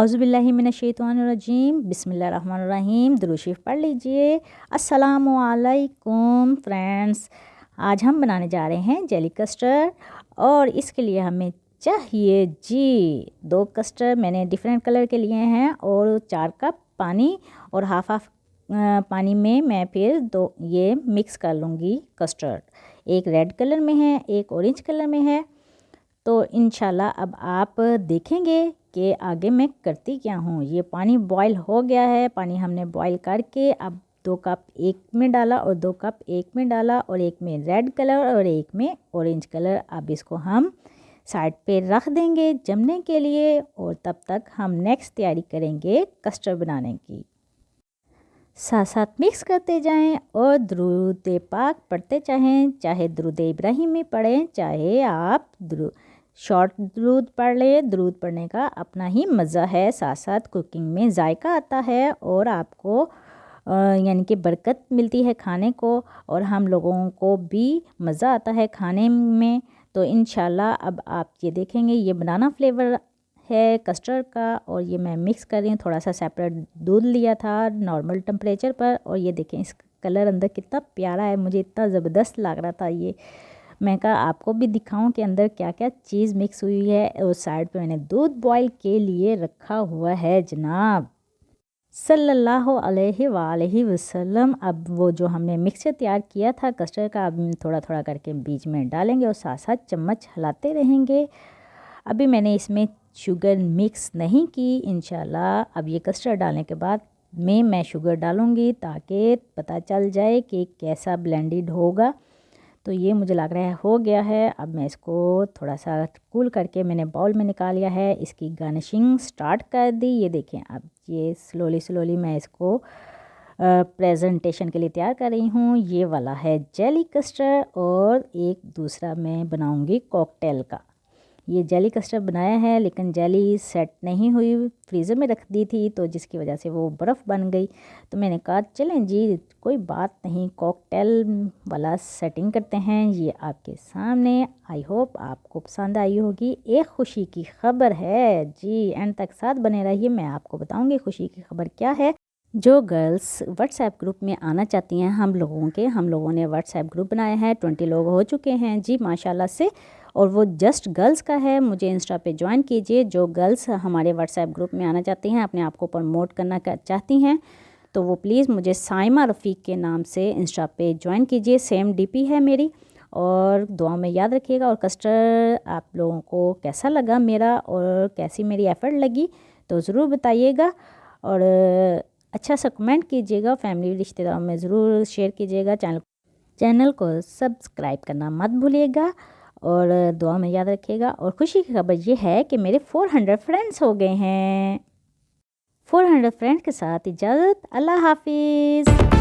औज़ुबिल्लाहि मिनश्शैतानिर्रजीम बिस्मिल्लाहिर्रहमानिर्रहीम। दुरूद शरीफ पढ़ लीजिए। अस्सलामु अलैकुम फ्रेंड्स, आज हम बनाने जा रहे हैं जेली कस्टर्ड और इसके लिए हमें चाहिए जी 2 कस्टर्ड मैंने डिफरेंट कलर के लिए हैं और 4 कप पानी और हाफ पानी में मैं फिर 2 ये मिक्स कर लूँगी कस्टर्ड। एक रेड कलर में है, एक ऑरेंज कलर में है। तो इंशाल्लाह अब आप देखेंगे कि आगे मैं करती क्या हूँ। ये पानी बॉईल हो गया है। पानी हमने बॉईल करके अब 2 कप एक में डाला और 2 कप एक में डाला और एक में रेड कलर और एक में ऑरेंज कलर। अब इसको हम साइड पे रख देंगे जमने के लिए और तब तक हम नेक्स्ट तैयारी करेंगे कस्टर्ड बनाने की। साथ साथ मिक्स करते जाएं और दुरूद पाक पढ़ते चाहें, चाहे दुरूद इब्राहिमी पढ़ें, चाहे आप शॉर्ट दुरूद पढ़ लें। दुरूद पढ़ने का अपना ही मज़ा है, साथ साथ कुकिंग में जायका आता है और आपको यानी कि बरकत मिलती है खाने को और हम लोगों को भी मज़ा आता है खाने में। तो इंशाल्लाह अब आप ये देखेंगे ये बनाना फ्लेवर है कस्टर्ड का और ये मैं मिक्स कर रही हूँ। थोड़ा सा सेपरेट दूध लिया था नॉर्मल टेम्परेचर पर और ये देखें इसका कलर अंदर कितना प्यारा है, मुझे इतना ज़बरदस्त लग रहा था। ये मैं कहा आपको भी दिखाऊं कि अंदर क्या क्या चीज़ मिक्स हुई है। और साइड पे मैंने दूध बॉईल के लिए रखा हुआ है जनाब सल्लल्लाहु अलैहि वसल्लम। अब वो जो हमने मिक्सचर तैयार किया था कस्टर्ड का, अब थोड़ा थोड़ा करके बीच में डालेंगे और साथ साथ चम्मच हिलाते रहेंगे। अभी मैंने इसमें शुगर मिक्स नहीं की। इंशाल्लाह अब ये कस्टर्ड डालने के बाद मैं शुगर डालूँगी ताकि पता चल जाए कि कैसा ब्लेंडेड होगा। तो ये मुझे लग रहा है हो गया है। अब मैं इसको थोड़ा सा कूल करके मैंने बाउल में निकाल लिया है। इसकी गार्निशिंग स्टार्ट कर दी। ये देखें अब ये स्लोली मैं इसको प्रेजेंटेशन के लिए तैयार कर रही हूँ। ये वाला है जेली कस्टर्ड और एक दूसरा मैं बनाऊँगी कॉकटेल का। ये जेली कस्टर्ड बनाया है लेकिन जेली सेट नहीं हुई, फ्रीज़र में रख दी थी तो जिसकी वजह से वो बर्फ़ बन गई। तो मैंने कहा चलें जी कोई बात नहीं, कॉकटेल वाला सेटिंग करते हैं। ये आपके सामने, आई होप आपको पसंद आई होगी। एक खुशी की ख़बर है जी, एंड तक साथ बने रहिए, मैं आपको बताऊँगी खुशी की ख़बर क्या है। जो गर्ल्स व्हाट्सएप ग्रुप में आना चाहती हैं हम लोगों ने व्हाट्सएप ग्रुप बनाया है। 20 लोग हो चुके हैं जी माशाल्लाह से, और वो जस्ट गर्ल्स का है। मुझे इंस्टा पे ज्वाइन कीजिए। जो गर्ल्स हमारे व्हाट्सएप ग्रुप में आना चाहती हैं, अपने आप को प्रमोट करना चाहती हैं, तो वो प्लीज़ मुझे साइमा रफ़ीक के नाम से इंस्टा पे ज्वाइन कीजिए। सेम डीपी है मेरी। और दुआ में याद रखिएगा। और कस्टर्ड आप लोगों को कैसा लगा मेरा और कैसी मेरी एफ़र्ट लगी तो ज़रूर बताइएगा और अच्छा सा कमेंट कीजिएगा। फैमिली रिश्तेदारों में ज़रूर शेयर कीजिएगा। चैनल को सब्सक्राइब करना मत भूलिएगा और दुआ में याद रखिएगा। और खुशी की खबर ये है कि मेरे 400 फ्रेंड्स हो गए हैं। 400 फ्रेंड्स के साथ इजाज़त, अल्लाह हाफिज़।